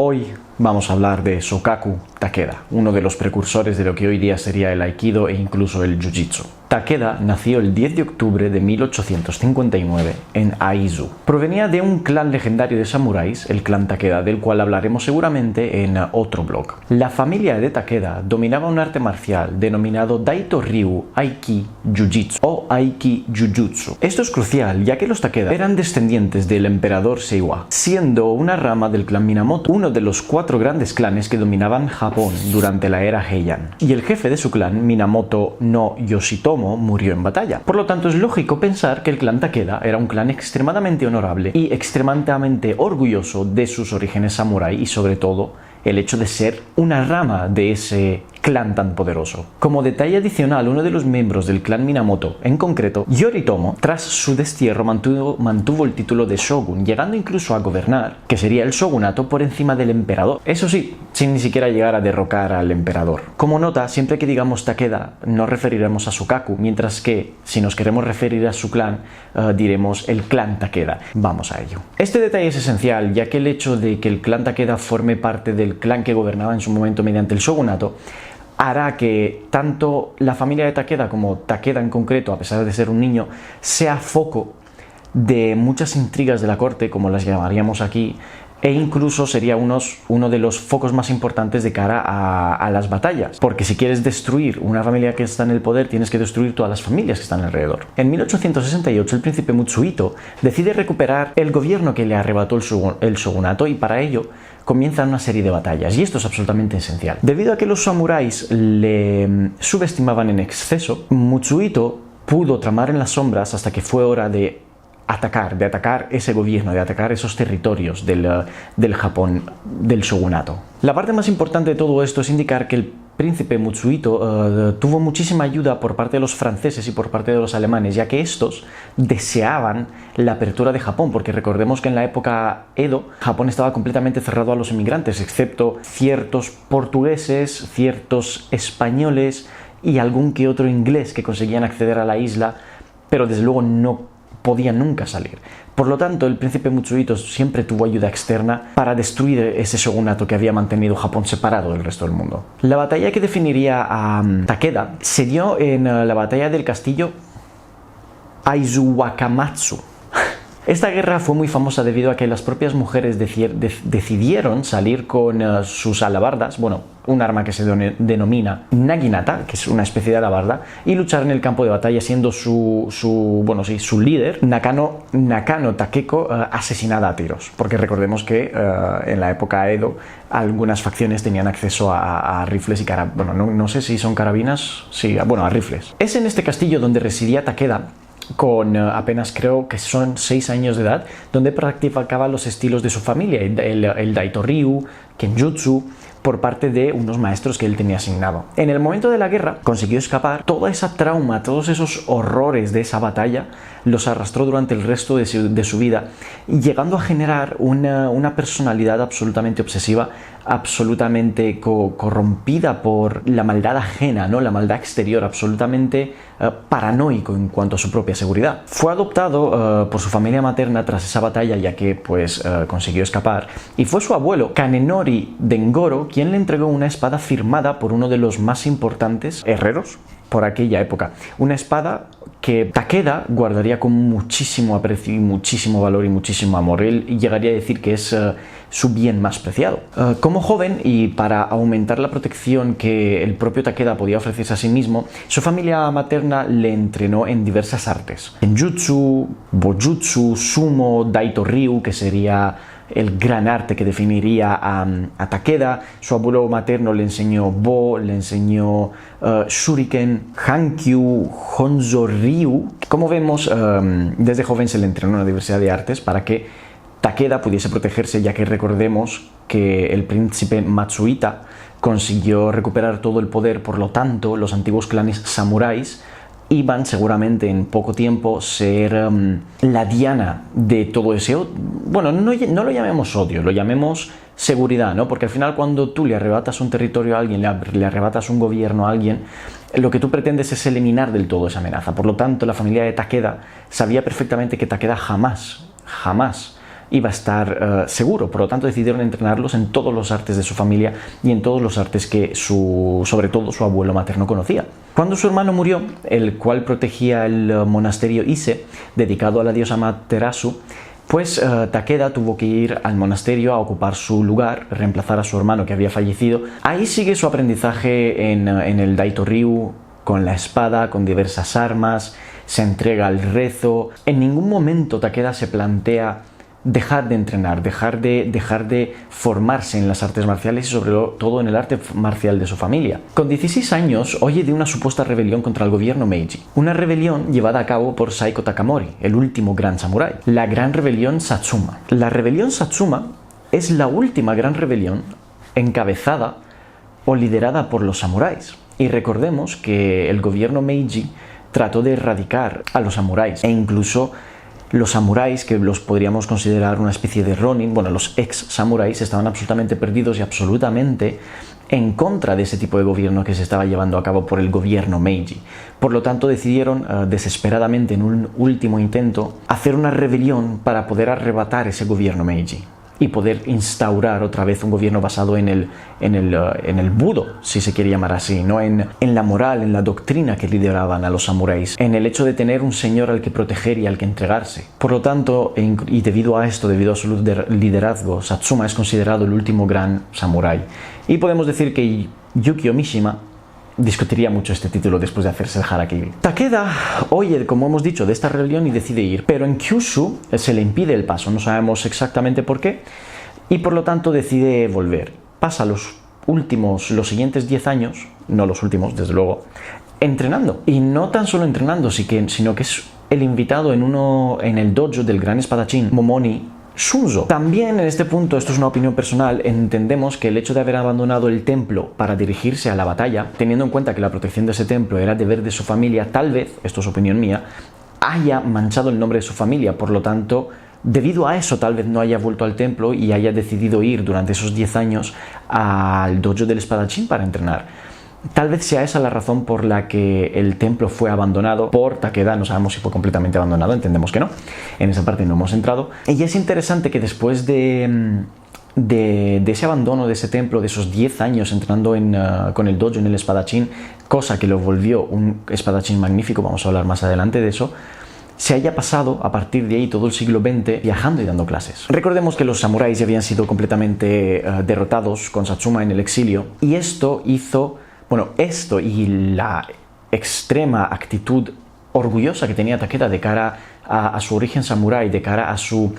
Hoy vamos a hablar de Shokaku Takeda, uno de los precursores de lo que hoy día sería el Aikido e incluso el Jiu-Jitsu. Takeda nació el 10 de octubre de 1859 en Aizu. Provenía de un clan legendario de samuráis, el clan Takeda, del cual hablaremos seguramente en otro blog. La familia de Takeda dominaba un arte marcial denominado Daito Ryu Aiki Jiu-Jitsu o Aiki Jujutsu. Esto es crucial, ya que los Takeda eran descendientes del emperador Seiwa, siendo una rama del clan Minamoto, uno de los 4 grandes clanes que dominaban Japón durante la era Heian. Y el jefe de su clan, Minamoto no Yoshitomo, murió en batalla. Por lo tanto, es lógico pensar que el clan Takeda era un clan extremadamente honorable y extremadamente orgulloso de sus orígenes samurái y sobre todo el hecho de ser una rama de ese clan tan poderoso. Como detalle adicional, uno de los miembros del clan Minamoto, en concreto Yoritomo, tras su destierro mantuvo el título de shogun, llegando incluso a gobernar, que sería el shogunato, por encima del emperador. Eso sí, sin ni siquiera llegar a derrocar al emperador. Como nota, siempre que digamos Takeda, nos referiremos a Shokaku, mientras que, si nos queremos referir a su clan, diremos el clan Takeda. Vamos a ello. Este detalle es esencial, ya que el hecho de que el clan Takeda forme parte del clan que gobernaba en su momento mediante el shogunato, hará que tanto la familia de Takeda como Takeda en concreto, a pesar de ser un niño, sea foco de muchas intrigas de la corte, como las llamaríamos aquí, e incluso sería uno de los focos más importantes de cara a las batallas. Porque si quieres destruir una familia que está en el poder, tienes que destruir todas las familias que están alrededor. En 1868, el príncipe Mutsuhito decide recuperar el gobierno que le arrebató el shogunato, y para ello comienzan una serie de batallas, y esto es absolutamente esencial. Debido a que los samuráis le subestimaban en exceso, Mutsuhito pudo tramar en las sombras hasta que fue hora de atacar ese gobierno, de atacar esos territorios del Japón, del shogunato. La parte más importante de todo esto es indicar que el príncipe Mutsuhito tuvo muchísima ayuda por parte de los franceses y por parte de los alemanes, ya que estos deseaban la apertura de Japón, porque recordemos que en la época Edo, Japón estaba completamente cerrado a los inmigrantes, excepto ciertos portugueses, ciertos españoles y algún que otro inglés que conseguían acceder a la isla, pero desde luego no podían nunca salir. Por lo tanto, el príncipe Mutsuhito siempre tuvo ayuda externa para destruir ese shogunato que había mantenido Japón separado del resto del mundo. La batalla que definiría a Takeda se dio en la batalla del castillo Aizu Wakamatsu. Esta guerra fue muy famosa debido a que las propias mujeres decidieron salir con sus alabardas, bueno, un arma que se denomina naginata, que es una especie de alabarda, y luchar en el campo de batalla, siendo su líder, Nakano Takeko, asesinada a tiros. Porque recordemos que en la época Edo algunas facciones tenían acceso a rifles y carabinas. Bueno, no sé si son carabinas, sí, bueno, a rifles. Es en este castillo donde residía Takeda, con apenas creo que son 6 años de edad, donde practicaba los estilos de su familia, el Daito Ryu, Kenjutsu, por parte de unos maestros que él tenía asignado. En el momento de la guerra consiguió escapar. Toda esa trauma, todos esos horrores de esa batalla los arrastró durante el resto de su vida, llegando a generar una personalidad absolutamente obsesiva, absolutamente corrompida por la maldad ajena, ¿no? La maldad exterior, absolutamente paranoico en cuanto a su propia seguridad. Fue adoptado por su familia materna tras esa batalla, ya que consiguió escapar, y fue su abuelo, Kanenori Dengoro, quien le entregó una espada firmada por uno de los más importantes herreros por aquella época. Una espada que Takeda guardaría con muchísimo aprecio y muchísimo valor y muchísimo amor. Él llegaría a decir que es su bien más preciado. Como joven, y para aumentar la protección que el propio Takeda podía ofrecerse a sí mismo, su familia materna le entrenó en diversas artes: Kenjutsu, Bojutsu, Sumo, Daito Ryu, que sería el gran arte que definiría a Takeda. Su abuelo materno le enseñó Bo, le enseñó Shuriken, Hankyu, Honzo Ryu. Como vemos, desde joven se le entrenó en una diversidad de artes para que Takeda pudiese protegerse, ya que recordemos que el príncipe Matsuhita consiguió recuperar todo el poder. Por lo tanto, los antiguos clanes samuráis iban seguramente en poco tiempo ser la diana de todo ese odio. Bueno, no lo llamemos odio, lo llamemos seguridad, ¿no? Porque al final, cuando tú le arrebatas un territorio a alguien, le arrebatas un gobierno a alguien, lo que tú pretendes es eliminar del todo esa amenaza. Por lo tanto, la familia de Takeda sabía perfectamente que Takeda jamás iba a estar seguro. Por lo tanto, decidieron entrenarlos en todos los artes de su familia y en todos los artes que sobre todo su abuelo materno conocía. Cuando su hermano murió, el cual protegía el monasterio Ise, dedicado a la diosa Amaterasu, pues Takeda tuvo que ir al monasterio a ocupar su lugar, reemplazar a su hermano que había fallecido. Ahí sigue su aprendizaje en el Daito-ryu, con la espada, con diversas armas, se entrega al rezo. En ningún momento Takeda se plantea dejar de entrenar, dejar de formarse en las artes marciales y sobre todo en el arte marcial de su familia. Con 16 años oye de una supuesta rebelión contra el gobierno Meiji, una rebelión llevada a cabo por Saiko Takamori, el último gran samurái, la Gran Rebelión Satsuma. La rebelión Satsuma es la última gran rebelión encabezada o liderada por los samuráis. Y recordemos que el gobierno Meiji trató de erradicar a los samuráis e incluso los samuráis, que los podríamos considerar una especie de ronin, bueno, los ex-samuráis estaban absolutamente perdidos y absolutamente en contra de ese tipo de gobierno que se estaba llevando a cabo por el gobierno Meiji. Por lo tanto, decidieron desesperadamente, en un último intento, hacer una rebelión para poder arrebatar ese gobierno Meiji y poder instaurar otra vez un gobierno basado en el Budo, si se quiere llamar así, no en la moral, en la doctrina que lideraban a los samuráis, en el hecho de tener un señor al que proteger y al que entregarse. Por lo tanto, y debido a esto, debido a su liderazgo, Satsuma es considerado el último gran samurái. Y podemos decir que Yukio Mishima discutiría mucho este título después de hacerse el harakiri. Takeda oye, como hemos dicho, de esta rebelión y decide ir, pero en Kyushu se le impide el paso, no sabemos exactamente por qué, y por lo tanto decide volver. Pasa los siguientes 10 años, no los últimos, desde luego, entrenando. Y no tan solo entrenando, sino que es el invitado en el dojo del gran espadachín Momoni Shunzo. También en este punto, esto es una opinión personal, entendemos que el hecho de haber abandonado el templo para dirigirse a la batalla, teniendo en cuenta que la protección de ese templo era deber de su familia, tal vez, esto es opinión mía, haya manchado el nombre de su familia. Por lo tanto, debido a eso tal vez no haya vuelto al templo y haya decidido ir durante esos 10 años al dojo del espadachín para entrenar. Tal vez sea esa la razón por la que el templo fue abandonado por Takeda. No sabemos si fue completamente abandonado, entendemos que no. En esa parte no hemos entrado. Y es interesante que después de ese abandono de ese templo, de esos 10 años entrenando con el dojo en el espadachín, cosa que lo volvió un espadachín magnífico, vamos a hablar más adelante de eso, se haya pasado a partir de ahí todo el siglo XX viajando y dando clases. Recordemos que los samuráis ya habían sido completamente derrotados con Satsuma en el exilio, y esto y la extrema actitud orgullosa que tenía Takeda de cara a su origen samurái, de cara a su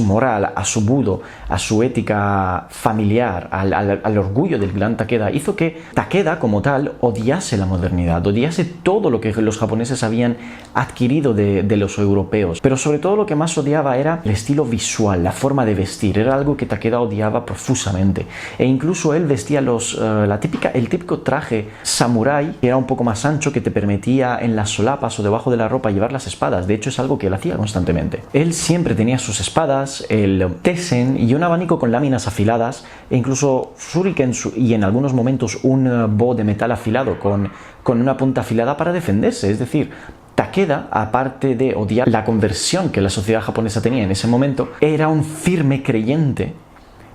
moral, a su budo, a su ética familiar, al orgullo del gran Takeda, hizo que Takeda como tal odiase la modernidad, odiase todo lo que los japoneses habían adquirido de los europeos, pero sobre todo lo que más odiaba era el estilo visual, la forma de vestir. Era algo que Takeda odiaba profusamente, e incluso él vestía el típico traje samurái, que era un poco más ancho, que te permitía en las solapas o debajo de la ropa llevar las espadas. De hecho, es algo que él hacía constantemente. Él siempre tenía sus espadas, el tesen y un abanico con láminas afiladas, e incluso shuriken y en algunos momentos un bo de metal afilado con una punta afilada para defenderse. Es decir, Takeda, aparte de odiar la conversión que la sociedad japonesa tenía en ese momento, era un firme creyente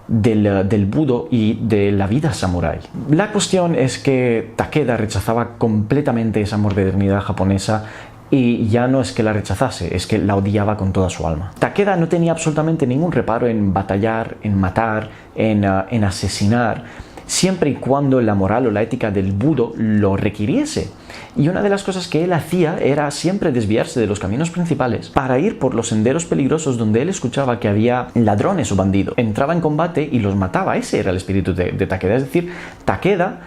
del budo y de la vida samurái. La cuestión es que Takeda rechazaba completamente esa modernidad japonesa, y ya no es que la rechazase, es que la odiaba con toda su alma. Takeda no tenía absolutamente ningún reparo en batallar, en matar, en asesinar, siempre y cuando la moral o la ética del budo lo requiriese. Y una de las cosas que él hacía era siempre desviarse de los caminos principales para ir por los senderos peligrosos donde él escuchaba que había ladrones o bandidos. Entraba en combate y los mataba. Ese era el espíritu de Takeda. Es decir, Takeda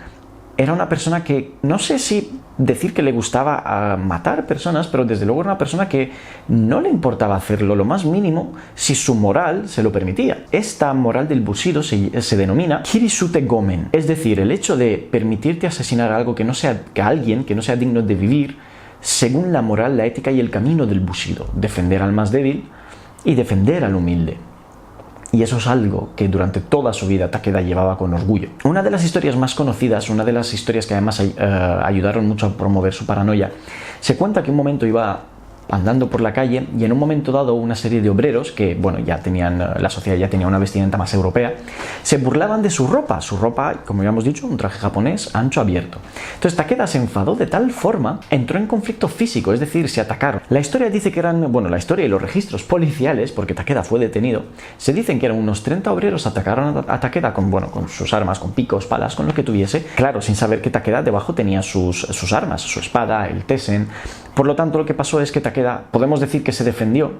era una persona que, no sé si decir que le gustaba matar personas, pero desde luego era una persona que no le importaba hacerlo lo más mínimo si su moral se lo permitía. Esta moral del Bushido se denomina Kirisute Gomen, es decir, el hecho de permitirte asesinar a alguien que no sea digno de vivir según la moral, la ética y el camino del Bushido. Defender al más débil y defender al humilde. Y eso es algo que durante toda su vida Takeda llevaba con orgullo. Una de las historias más conocidas, una de las historias que además ayudaron mucho a promover su paranoia, se cuenta que un momento iba andando por la calle y en un momento dado una serie de obreros que, bueno, ya tenían, la sociedad ya tenía una vestimenta más europea, se burlaban de su ropa, como ya hemos dicho, un traje japonés ancho abierto. Entonces Takeda se enfadó de tal forma, entró en conflicto físico, es decir, se atacaron. La historia dice que eran, bueno, la historia y los registros policiales, porque Takeda fue detenido, se dicen que eran unos 30 obreros, atacaron a Takeda con, bueno, con sus armas, con picos, palas, con lo que tuviese, claro, sin saber que Takeda debajo tenía sus armas, su espada, el Tessen. Por lo tanto, lo que pasó es que Takeda, podemos decir que se defendió,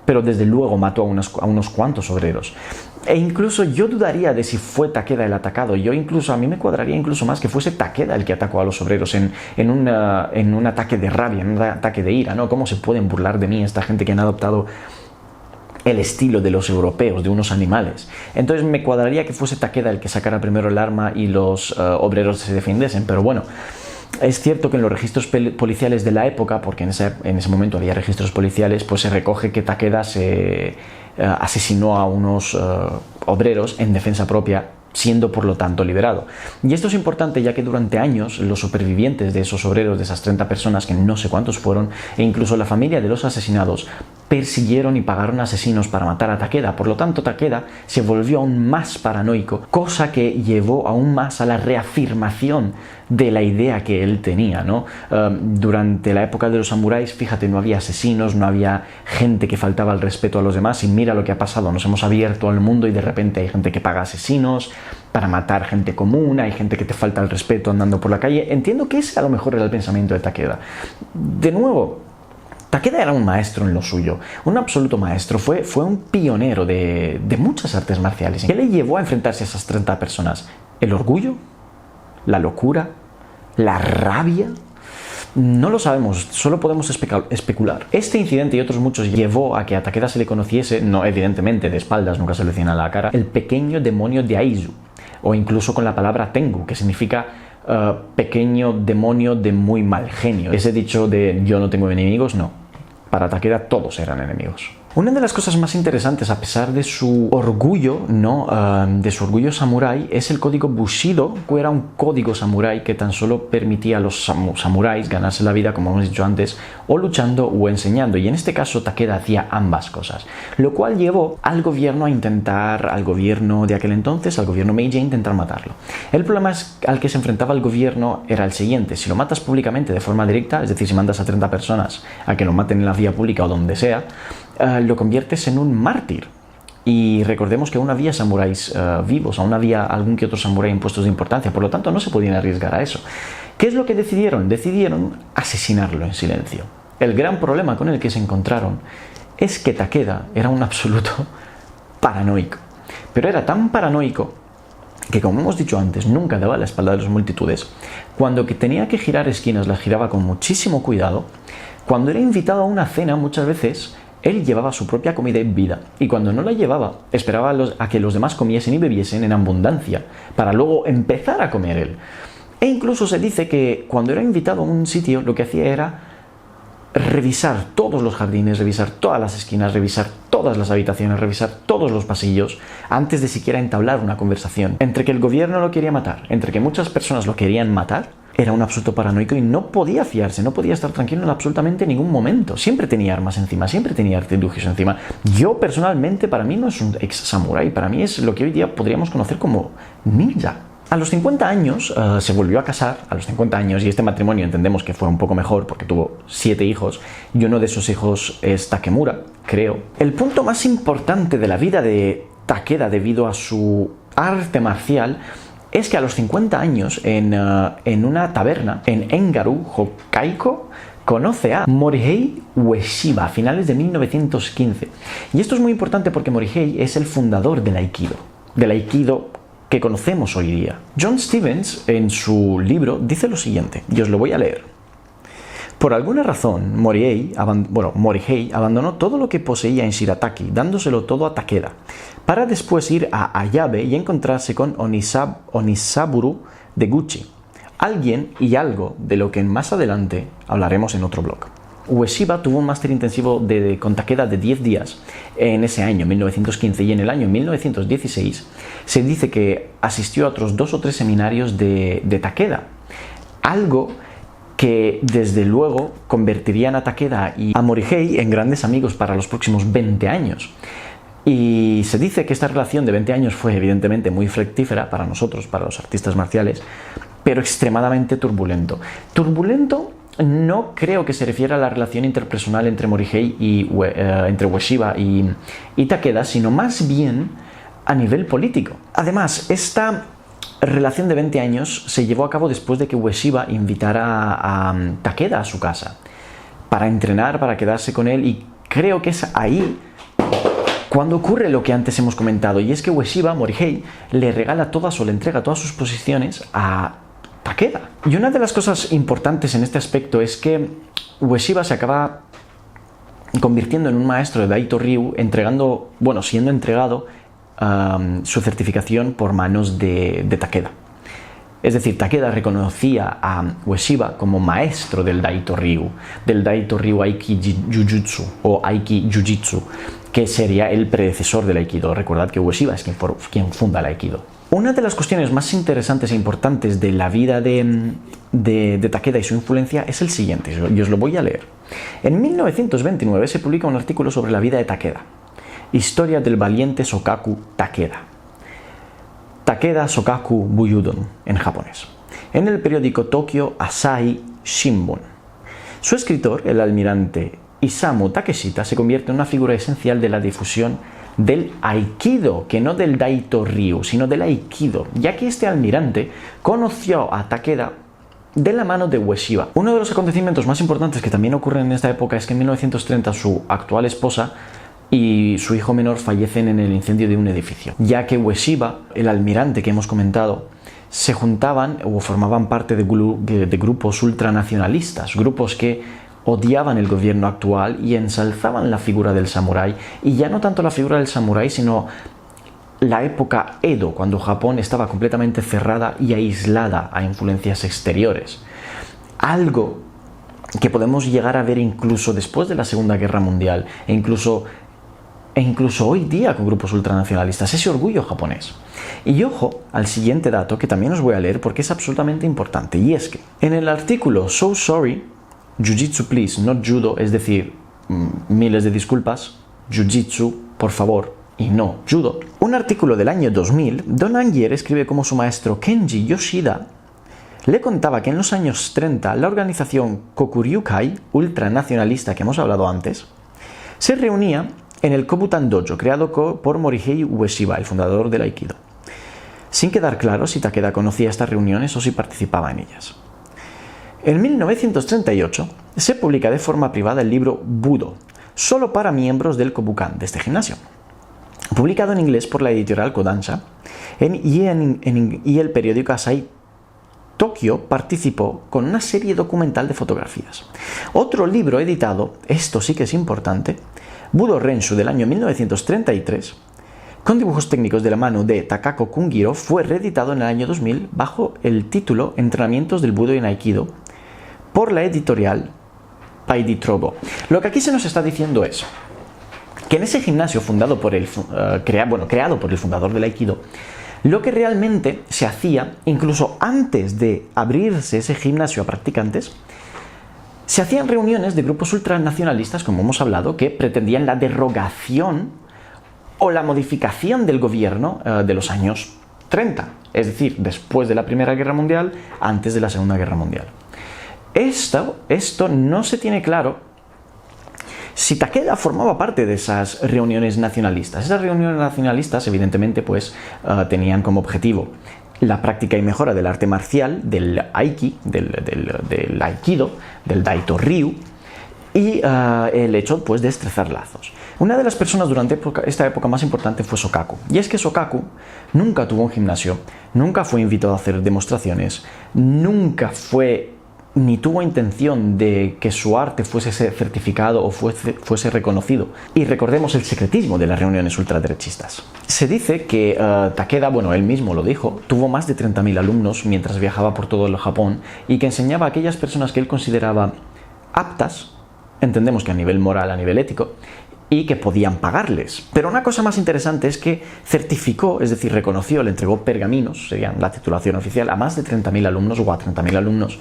pero desde luego mató a unos cuantos obreros. E incluso yo dudaría de si fue Takeda el atacado. A mí me cuadraría incluso más que fuese Takeda el que atacó a los obreros en un ataque de rabia, en un ataque de ira, ¿no? ¿Cómo se pueden burlar de mí esta gente que han adoptado el estilo de los europeos, de unos animales? Entonces me cuadraría que fuese Takeda el que sacara primero el arma y los obreros se defendiesen, pero bueno. Es cierto que en los registros policiales de la época, porque en ese momento había registros policiales, pues se recoge que Takeda se asesinó a unos obreros en defensa propia, siendo por lo tanto liberado. Y esto es importante ya que durante años los supervivientes de esos obreros, de esas 30 personas, que no sé cuántos fueron, e incluso la familia de los asesinados, persiguieron y pagaron asesinos para matar a Takeda. Por lo tanto, Takeda se volvió aún más paranoico, cosa que llevó aún más a la reafirmación de la idea que él tenía, ¿no? Durante la época de los samuráis, fíjate, no había asesinos, no había gente que faltaba al respeto a los demás, y mira lo que ha pasado, nos hemos abierto al mundo y de repente hay gente que paga asesinos para matar gente común, hay gente que te falta el respeto andando por la calle. Entiendo que ese a lo mejor era el pensamiento de Takeda. De nuevo, Takeda era un maestro en lo suyo, un absoluto maestro, fue un pionero de muchas artes marciales. ¿Qué le llevó a enfrentarse a esas 30 personas? ¿El orgullo? ¿La locura? ¿La rabia? No lo sabemos, solo podemos especular. Este incidente y otros muchos llevó a que a Takeda se le conociese, no evidentemente de espaldas, nunca se le decía a la cara, el pequeño demonio de Aizu, o incluso con la palabra Tengu, que significa pequeño demonio de muy mal genio. Ese dicho de yo no tengo enemigos, no. Para Takeda todos eran enemigos. Una de las cosas más interesantes, a pesar de su orgullo, de su orgullo samurái, es el código Bushido, que era un código samurái que tan solo permitía a los samuráis ganarse la vida, como hemos dicho antes, o luchando o enseñando. Y en este caso Takeda hacía ambas cosas, lo cual llevó al gobierno de aquel entonces, al gobierno Meiji, a intentar matarlo. El problema al que se enfrentaba el gobierno era el siguiente: si lo matas públicamente de forma directa, es decir, si mandas a 30 personas a que lo maten en la vía pública o donde sea, lo conviertes en un mártir. Y recordemos que aún había samuráis vivos, aún había algún que otro samurái en puestos de importancia, por lo tanto no se podían arriesgar a eso. ¿Qué es lo que decidieron? Decidieron asesinarlo en silencio. El gran problema con el que se encontraron es que Takeda era un absoluto paranoico, pero era tan paranoico que, como hemos dicho antes, nunca daba la espalda a las multitudes. Cuando tenía que girar esquinas las giraba con muchísimo cuidado. Cuando era invitado a una cena, muchas veces él llevaba su propia comida y bebida, y cuando no la llevaba, esperaba a que los demás comiesen y bebiesen en abundancia, para luego empezar a comer él. E incluso se dice que cuando era invitado a un sitio, lo que hacía era revisar todos los jardines, revisar todas las esquinas, revisar todas las habitaciones, revisar todos los pasillos, antes de siquiera entablar una conversación. Entre que el gobierno lo quería matar, entre que muchas personas lo querían matar, era un absoluto paranoico y no podía fiarse, no podía estar tranquilo en absolutamente ningún momento. Siempre tenía armas encima, siempre tenía artilugios encima. Yo personalmente, para mí no es un ex samurái, para mí es lo que hoy día podríamos conocer como ninja. A los 50 años se volvió a casar, a los 50 años, y este matrimonio entendemos que fue un poco mejor porque tuvo 7 hijos, y uno de esos hijos es Takemura, creo. El punto más importante de la vida de Takeda debido a su arte marcial es que a los 50 años, en una taberna en Engaru, Hokkaido, conoce a Morihei Ueshiba a finales de 1915. Y esto es muy importante porque Morihei es el fundador del Aikido que conocemos hoy día. John Stevens, en su libro, dice lo siguiente, y os lo voy a leer. Por alguna razón, Morihei abandonó todo lo que poseía en Shirataki, dándoselo todo a Takeda, para después ir a Ayabe y encontrarse con Onisaburo de Gucci, alguien y algo de lo que más adelante hablaremos en otro blog. Ueshiba tuvo un máster intensivo con Takeda de 10 días en ese año, 1915, y en el año 1916 se dice que asistió a otros 2 o 3 seminarios de Takeda, algo que desde luego convertirían a Takeda y a Morihei en grandes amigos para los próximos 20 años. Y se dice que esta relación de 20 años fue evidentemente muy fructífera para nosotros, para los artistas marciales, pero extremadamente turbulento. Turbulento no creo que se refiera a la relación interpersonal entre Morihei y entre Ueshiba y Takeda, sino más bien a nivel político. Además, esta relación de 20 años se llevó a cabo después de que Ueshiba invitara a Takeda a su casa para entrenar, para quedarse con él, y creo que es ahí cuando ocurre lo que antes hemos comentado, y es que Ueshiba, Morihei, le regala todas o le entrega todas sus posiciones a Takeda. Y una de las cosas importantes en este aspecto es que Ueshiba se acaba convirtiendo en un maestro de Daito Ryu, siendo entregado su certificación por manos de Takeda. Es decir, Takeda reconocía a Ueshiba como maestro del Daito Ryu Aiki Jujutsu o Aiki Jujitsu, que sería el predecesor del Aikido. Recordad que Ueshiba es quien funda el Aikido. Una de las cuestiones más interesantes e importantes de la vida de Takeda y su influencia es el siguiente, y os lo voy a leer. En 1929 se publica un artículo sobre la vida de Takeda. Historia del valiente Sokaku Takeda. Takeda Sokaku Buyudon, en japonés, en el periódico Tokyo Asahi Shimbun. Su escritor, el almirante Isamu Takeshita, se convierte en una figura esencial de la difusión del Aikido, que no del Daito Ryu, sino del Aikido, ya que este almirante conoció a Takeda de la mano de Ueshiba. Uno de los acontecimientos más importantes que también ocurren en esta época es que en 1930 su actual esposa y su hijo menor fallecen en el incendio de un edificio, ya que Ueshiba, el almirante que hemos comentado, se juntaban o formaban parte de grupos ultranacionalistas, grupos que odiaban el gobierno actual y ensalzaban la figura del samurái, y ya no tanto la figura del samurái, sino la época Edo, cuando Japón estaba completamente cerrada y aislada a influencias exteriores. Algo que podemos llegar a ver incluso después de la Segunda Guerra Mundial e incluso hoy día con grupos ultranacionalistas, ese orgullo japonés. Y ojo al siguiente dato que también os voy a leer porque es absolutamente importante, y es que en el artículo So Sorry, Jiu-Jitsu Please, not Judo, es decir, miles de disculpas, Jiu-Jitsu, por favor, y no Judo, un artículo del año 2000, Don Angier escribe cómo su maestro Kenji Yoshida le contaba que en los años 30 la organización Kokuryukai, ultranacionalista que hemos hablado antes, se reunía en el Kobutan Dojo, creado por Morihei Ueshiba, el fundador del Aikido, sin quedar claro si Takeda conocía estas reuniones o si participaba en ellas. En 1938 se publica de forma privada el libro Budo, solo para miembros del Kobukan de este gimnasio, publicado en inglés por la editorial Kodansha, y el periódico Asahi Tokyo participó con una serie documental de fotografías. Otro libro editado, esto sí que es importante, Budo Renshu del año 1933, con dibujos técnicos de la mano de Takako Kungiro, fue reeditado en el año 2000 bajo el título Entrenamientos del Budo en Aikido por la editorial Paidi Trobo. Lo que aquí se nos está diciendo es que en ese gimnasio fundado por creado por el fundador del Aikido, lo que realmente se hacía, incluso antes de abrirse ese gimnasio a practicantes, se hacían reuniones de grupos ultranacionalistas, como hemos hablado, que pretendían la derogación o la modificación del gobierno de los años 30, es decir, después de la Primera Guerra Mundial, antes de la Segunda Guerra Mundial. Esto no se tiene claro si Takeda formaba parte de esas reuniones nacionalistas. Esas reuniones nacionalistas, evidentemente, tenían como objetivo la práctica y mejora del arte marcial, del Aiki, del Aikido, del Daito Ryu, y el hecho de estrechar lazos. Una de las personas durante esta época más importante fue Sokaku, y es que Sokaku nunca tuvo un gimnasio, nunca fue invitado a hacer demostraciones, nunca ni tuvo intención de que su arte fuese certificado o fuese reconocido. Y recordemos el secretismo de las reuniones ultraderechistas. Se dice que Takeda, él mismo lo dijo, tuvo más de 30.000 alumnos mientras viajaba por todo el Japón, y que enseñaba a aquellas personas que él consideraba aptas, entendemos que a nivel moral, a nivel ético, y que podían pagarles. Pero una cosa más interesante es que certificó, es decir, reconoció, le entregó pergaminos, serían la titulación oficial, a más de 30.000 alumnos o a 30.000 alumnos.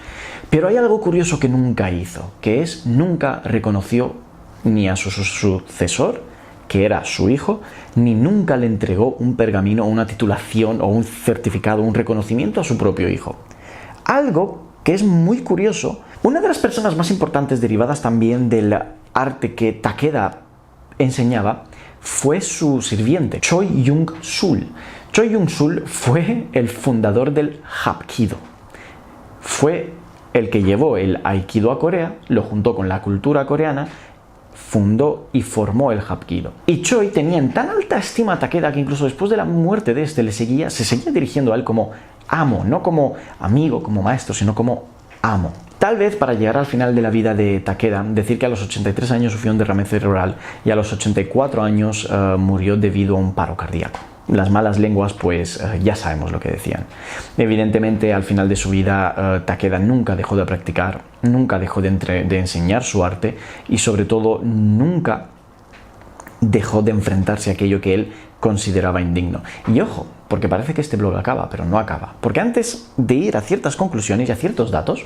Pero hay algo curioso que nunca hizo, que es nunca reconoció ni a su sucesor, que era su hijo, ni nunca le entregó un pergamino, una titulación o un certificado, un reconocimiento a su propio hijo. Algo que es muy curioso. Una de las personas más importantes derivadas también del arte que Takeda enseñaba fue su sirviente, Choi Young-sul. Choi Young-sul fue el fundador del Hapkido. Fue el que llevó el Aikido a Corea, lo juntó con la cultura coreana, fundó y formó el Hapkido. Y Choi tenía en tan alta estima a Takeda que incluso después de la muerte de este se seguía dirigiendo a él como amo, no como amigo, como maestro, sino como amo. Tal vez para llegar al final de la vida de Takeda, decir que a los 83 años sufrió un derrame cerebral y a los 84 años murió debido a un paro cardíaco. Las malas lenguas, pues ya sabemos lo que decían. Evidentemente, al final de su vida, Takeda nunca dejó de practicar, nunca dejó de enseñar su arte y sobre todo nunca dejó de enfrentarse a aquello que él consideraba indigno. Y ojo, porque parece que este blog acaba, pero no acaba. Porque antes de ir a ciertas conclusiones y a ciertos datos,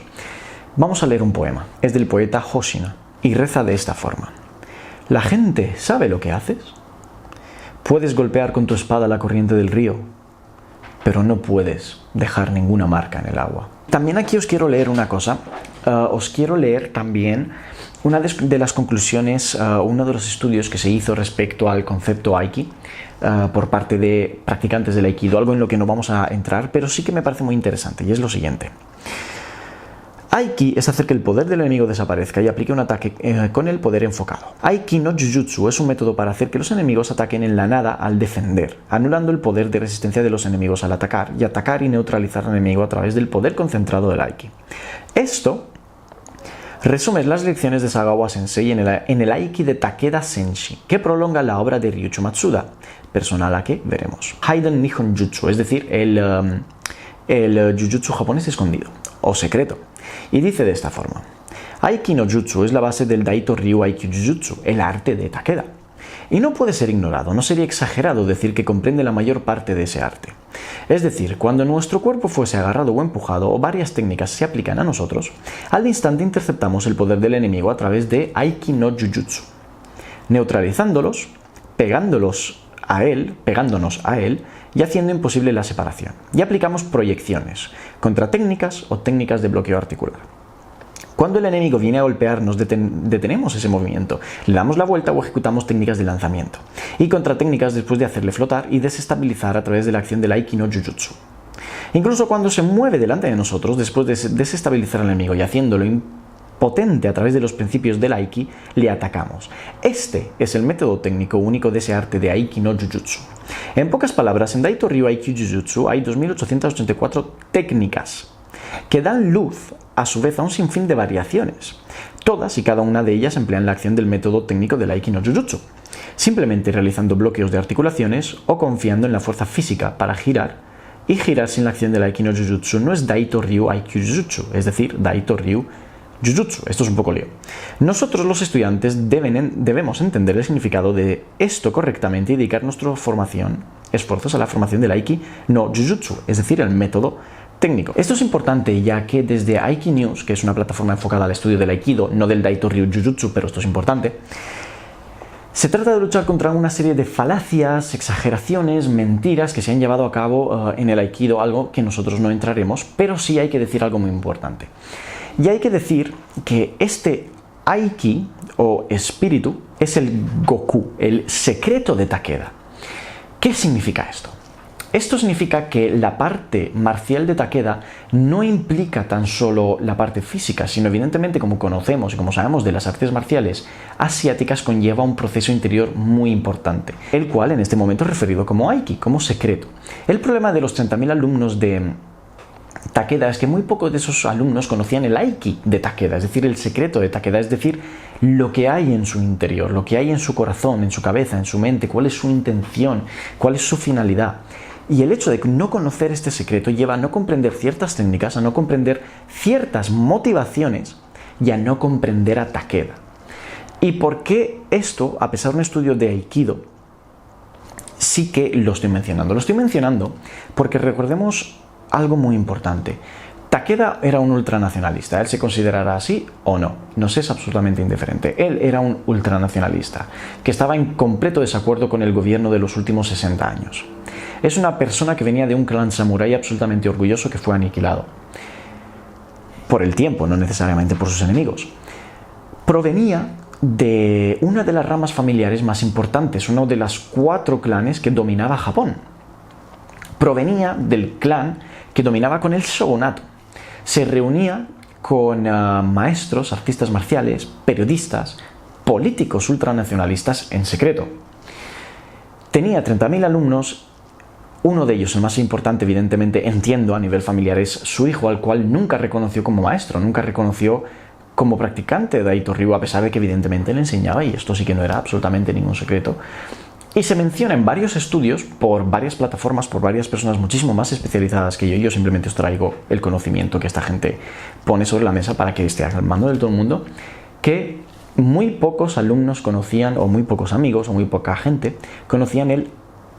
vamos a leer un poema. Es del poeta Hoshina y reza de esta forma. La gente sabe lo que haces. Puedes golpear con tu espada la corriente del río, pero no puedes dejar ninguna marca en el agua. También aquí os quiero leer una cosa. Os quiero leer también una de las conclusiones, uno de los estudios que se hizo respecto al concepto Aiki por parte de practicantes del Aikido, algo en lo que no vamos a entrar, pero sí que me parece muy interesante, y es lo siguiente. Aiki es hacer que el poder del enemigo desaparezca y aplique un ataque con el poder enfocado. Aiki no Jujutsu es un método para hacer que los enemigos ataquen en la nada al defender, anulando el poder de resistencia de los enemigos al atacar y neutralizar al enemigo a través del poder concentrado del Aiki. Esto resume las lecciones de Sagawa Sensei en el Aiki de Takeda Senshi, que prolonga la obra de Ryuichi Matsuda, persona a la que veremos. Haiden Nihon Jutsu, es decir, el Jujutsu japonés escondido, o secreto. Y dice de esta forma: Aiki no Jutsu es la base del Daito Ryu Aikyu Jujutsu, el arte de Takeda. Y no puede ser ignorado, no sería exagerado decir que comprende la mayor parte de ese arte. Es decir, cuando nuestro cuerpo fuese agarrado o empujado o varias técnicas se aplican a nosotros, al instante interceptamos el poder del enemigo a través de Aiki no Jujutsu, neutralizándolos, pegándonos a él y haciendo imposible la separación. Y aplicamos proyecciones, contratécnicas o técnicas de bloqueo articular. Cuando el enemigo viene a golpearnos, detenemos ese movimiento, le damos la vuelta o ejecutamos técnicas de lanzamiento y contratécnicas después de hacerle flotar y desestabilizar a través de la acción del Aiki no Jujutsu. Incluso cuando se mueve delante de nosotros, después de desestabilizar al enemigo y haciéndolo impotente a través de los principios del Aiki, le atacamos. Este es el método técnico único de ese arte de Aiki no Jujutsu. En pocas palabras, en Daito Ryu Aikyu Jujutsu hay 2.884 técnicas que dan luz a su vez a un sinfín de variaciones. Todas y cada una de ellas emplean la acción del método técnico del Aiki no Jujutsu, simplemente realizando bloqueos de articulaciones o confiando en la fuerza física para girar, y girar sin la acción del Aiki no Jujutsu no es Daito Ryu Aikyu Jujutsu, es decir, Daito Ryu Jujutsu. Esto es un poco lío. Nosotros los estudiantes debemos entender el significado de esto correctamente y dedicar nuestra esfuerzos a la formación del Aiki no Jujutsu, es decir, el método técnico. Esto es importante ya que desde Aiki News, que es una plataforma enfocada al estudio del Aikido, no del Daito Ryu Jujutsu, pero esto es importante, se trata de luchar contra una serie de falacias, exageraciones, mentiras que se han llevado a cabo en el Aikido, algo que nosotros no entraremos, pero sí hay que decir algo muy importante. Y hay que decir que este Aiki o espíritu es el Goku, el secreto de Takeda. ¿Qué significa esto? Esto significa que la parte marcial de Takeda no implica tan solo la parte física, sino evidentemente, como conocemos y como sabemos de las artes marciales asiáticas, conlleva un proceso interior muy importante, el cual en este momento es referido como Aiki, como secreto. El problema de los 30.000 alumnos de Takeda es que muy pocos de esos alumnos conocían el Aiki de Takeda, es decir, el secreto de Takeda, es decir, lo que hay en su interior, lo que hay en su corazón, en su cabeza, en su mente, cuál es su intención, cuál es su finalidad. Y el hecho de no conocer este secreto lleva a no comprender ciertas técnicas, a no comprender ciertas motivaciones y a no comprender a Takeda. ¿Y por qué esto, a pesar de un estudio de Aikido, sí que lo estoy mencionando? Lo estoy mencionando porque recordemos algo muy importante. Takeda era un ultranacionalista. ¿Él se considerará así o no? Nos es absolutamente indiferente. Él era un ultranacionalista que estaba en completo desacuerdo con el gobierno de los últimos 60 años. Es una persona que venía de un clan samurái absolutamente orgulloso que fue aniquilado. Por el tiempo, no necesariamente por sus enemigos. Provenía de una de las ramas familiares más importantes, uno de los 4 clanes que dominaba Japón. Provenía del clan que dominaba con el shogunato. Se reunía con maestros, artistas marciales, periodistas, políticos ultranacionalistas en secreto. Tenía 30.000 alumnos, uno de ellos, el más importante, evidentemente, entiendo a nivel familiar, es su hijo, al cual nunca reconoció como maestro, nunca reconoció como practicante de Daito Ryu, a pesar de que evidentemente le enseñaba, y esto sí que no era absolutamente ningún secreto. Y se menciona en varios estudios, por varias plataformas, por varias personas muchísimo más especializadas que yo simplemente os traigo el conocimiento que esta gente pone sobre la mesa para que esté al mando de todo el mundo, que muy pocos alumnos conocían, o muy pocos amigos, o muy poca gente, conocían el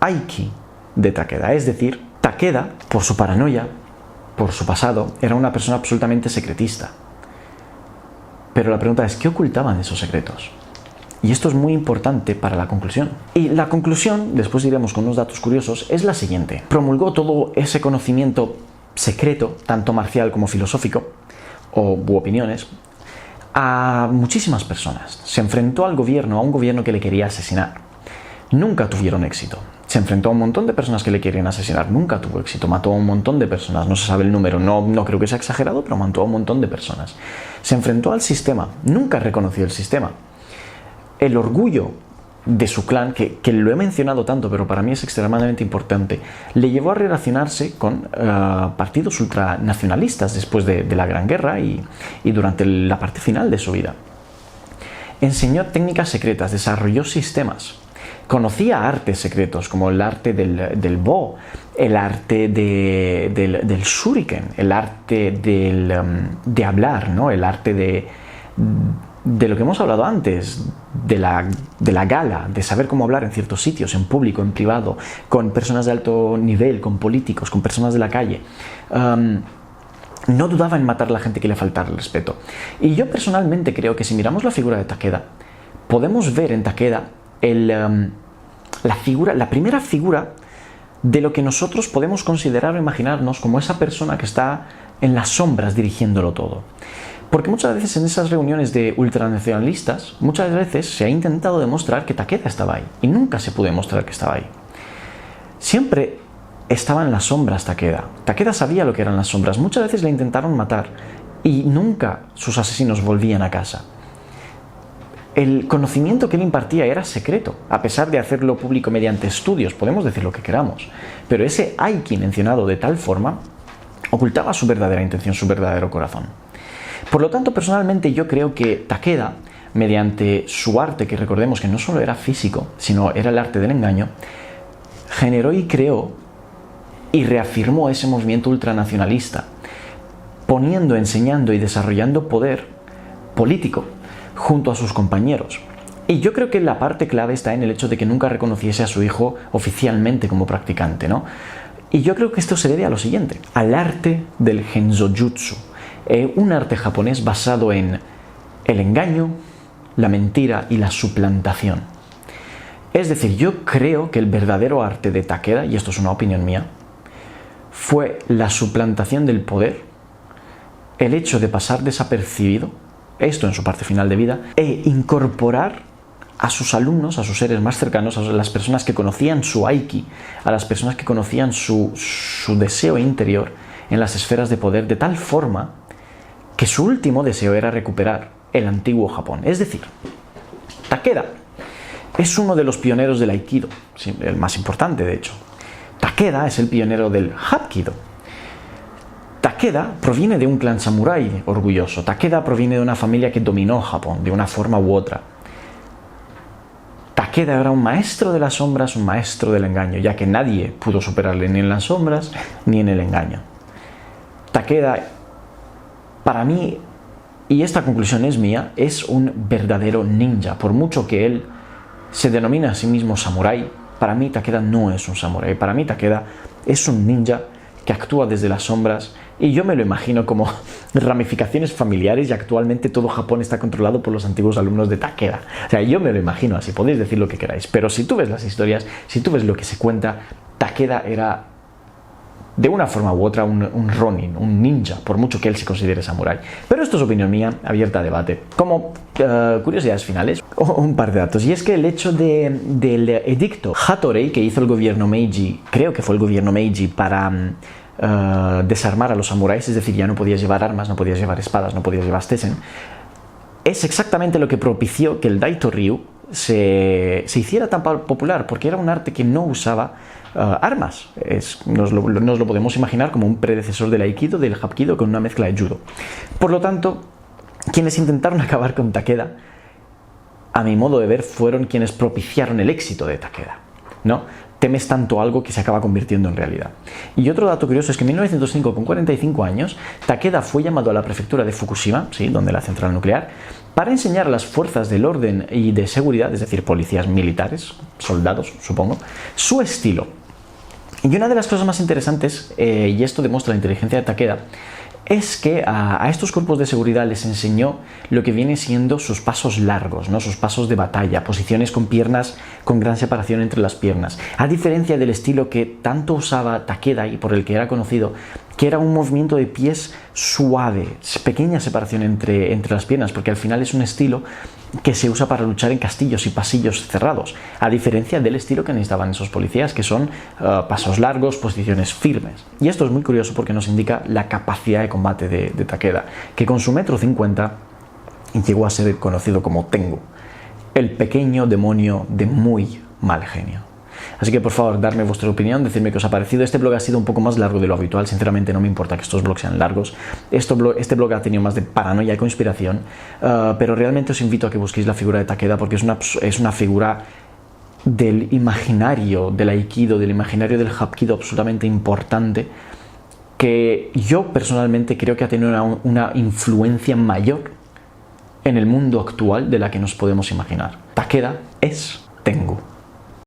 Aiki de Takeda. Es decir, Takeda, por su paranoia, por su pasado, era una persona absolutamente secretista. Pero la pregunta es, ¿qué ocultaban esos secretos? Y esto es muy importante para la conclusión. Y la conclusión, después iremos con unos datos curiosos, es la siguiente. Promulgó todo ese conocimiento secreto, tanto marcial como filosófico, u opiniones, a muchísimas personas. Se enfrentó al gobierno, a un gobierno que le quería asesinar. Nunca tuvieron éxito. Se enfrentó a un montón de personas que le querían asesinar. Nunca tuvo éxito. Mató a un montón de personas. No se sabe el número. No creo que sea exagerado, pero mató a un montón de personas. Se enfrentó al sistema. Nunca reconoció el sistema. El orgullo de su clan, que lo he mencionado tanto, pero para mí es extremadamente importante, le llevó a relacionarse con partidos ultranacionalistas después de la Gran Guerra y durante la parte final de su vida. Enseñó técnicas secretas, desarrolló sistemas, conocía artes secretos como el arte del Bo, el arte del Shuriken, el arte de hablar, ¿no? El arte de lo que hemos hablado antes, de la gala, de saber cómo hablar en ciertos sitios, en público, en privado, con personas de alto nivel, con políticos, con personas de la calle. No dudaba en matar a la gente que le faltara el respeto. Y yo personalmente creo que si miramos la figura de Takeda, podemos ver en Takeda la primera figura de lo que nosotros podemos considerar o imaginarnos como esa persona que está en las sombras dirigiéndolo todo. Porque muchas veces en esas reuniones de ultranacionalistas, muchas veces se ha intentado demostrar que Takeda estaba ahí, y nunca se pudo demostrar que estaba ahí. Siempre estaba en las sombras Takeda. Takeda sabía lo que eran las sombras. Muchas veces le intentaron matar, y nunca sus asesinos volvían a casa. El conocimiento que él impartía era secreto, a pesar de hacerlo público mediante estudios, podemos decir lo que queramos. Pero ese Aiki mencionado de tal forma ocultaba su verdadera intención, su verdadero corazón. Por lo tanto, personalmente yo creo que Takeda, mediante su arte, que recordemos que no solo era físico, sino era el arte del engaño, generó y creó y reafirmó ese movimiento ultranacionalista, poniendo, enseñando y desarrollando poder político junto a sus compañeros. Y yo creo que la parte clave está en el hecho de que nunca reconociese a su hijo oficialmente como practicante, ¿no? Y yo creo que esto se debe a lo siguiente, al arte del Genjutsu. Un arte japonés basado en el engaño, la mentira y la suplantación. Es decir, yo creo que el verdadero arte de Takeda, y esto es una opinión mía, fue la suplantación del poder, el hecho de pasar desapercibido, esto en su parte final de vida, e incorporar a sus alumnos, a sus seres más cercanos, a las personas que conocían su Aiki, a las personas que conocían su deseo interior en las esferas de poder, de tal forma que su último deseo era recuperar el antiguo Japón. Es decir, Takeda es uno de los pioneros del Aikido, el más importante de hecho. Takeda es el pionero del Hapkido. Takeda proviene de un clan samurái orgulloso. Takeda proviene de una familia que dominó Japón de una forma u otra. Takeda era un maestro de las sombras, un maestro del engaño, ya que nadie pudo superarle ni en las sombras ni en el engaño. Takeda, para mí, y esta conclusión es mía, es un verdadero ninja. Por mucho que él se denomina a sí mismo samurái, para mí Takeda no es un samurái. Para mí Takeda es un ninja que actúa desde las sombras, y yo me lo imagino como ramificaciones familiares, y actualmente todo Japón está controlado por los antiguos alumnos de Takeda. O sea, yo me lo imagino así, podéis decir lo que queráis, pero si tú ves las historias, si tú ves lo que se cuenta, Takeda era de una forma u otra un ronin, un ninja, por mucho que él se considere samurái. Pero esto es opinión mía, abierta a debate. Como curiosidades finales, un par de datos. Y es que el hecho del edicto Hattorei que hizo el gobierno Meiji, creo que fue el gobierno Meiji, para desarmar a los samuráis, es decir, ya no podías llevar armas, no podías llevar espadas, no podías llevar stessen, es exactamente lo que propició que el Daito Ryu se hiciera tan popular, porque era un arte que no usaba armas. Nos lo podemos imaginar como un predecesor del Aikido, del Hapkido, con una mezcla de Judo. Por lo tanto, quienes intentaron acabar con Takeda, a mi modo de ver, fueron quienes propiciaron el éxito de Takeda, ¿no? Temes tanto algo que se acaba convirtiendo en realidad. Y otro dato curioso es que en 1905, con 45 años, Takeda fue llamado a la prefectura de Fukushima, ¿sí?, donde la central nuclear, para enseñar a las fuerzas del orden y de seguridad, es decir, policías militares, soldados, supongo, su estilo. Y una de las cosas más interesantes, y esto demuestra la inteligencia de Takeda, es que a estos cuerpos de seguridad les enseñó lo que viene siendo sus pasos largos, ¿no?, sus pasos de batalla, posiciones con piernas con gran separación entre las piernas, a diferencia del estilo que tanto usaba Takeda y por el que era conocido, que era un movimiento de pies suave, pequeña separación entre las piernas, porque al final es un estilo que se usa para luchar en castillos y pasillos cerrados, a diferencia del estilo que necesitaban esos policías, que son pasos largos, posiciones firmes. Y esto es muy curioso porque nos indica la capacidad de combate de Takeda, que con su 1,50 m llegó a ser conocido como Tengu, el pequeño demonio de muy mal genio. Así que por favor, darme vuestra opinión, decidme qué os ha parecido. Este blog ha sido un poco más largo de lo habitual, sinceramente no me importa que estos blogs sean largos. Este blog ha tenido más de paranoia y conspiración, pero realmente os invito a que busquéis la figura de Takeda, porque es una figura del imaginario del Aikido, del imaginario del Hapkido absolutamente importante, que yo personalmente creo que ha tenido una influencia mayor en el mundo actual de la que nos podemos imaginar. Takeda es Tengu.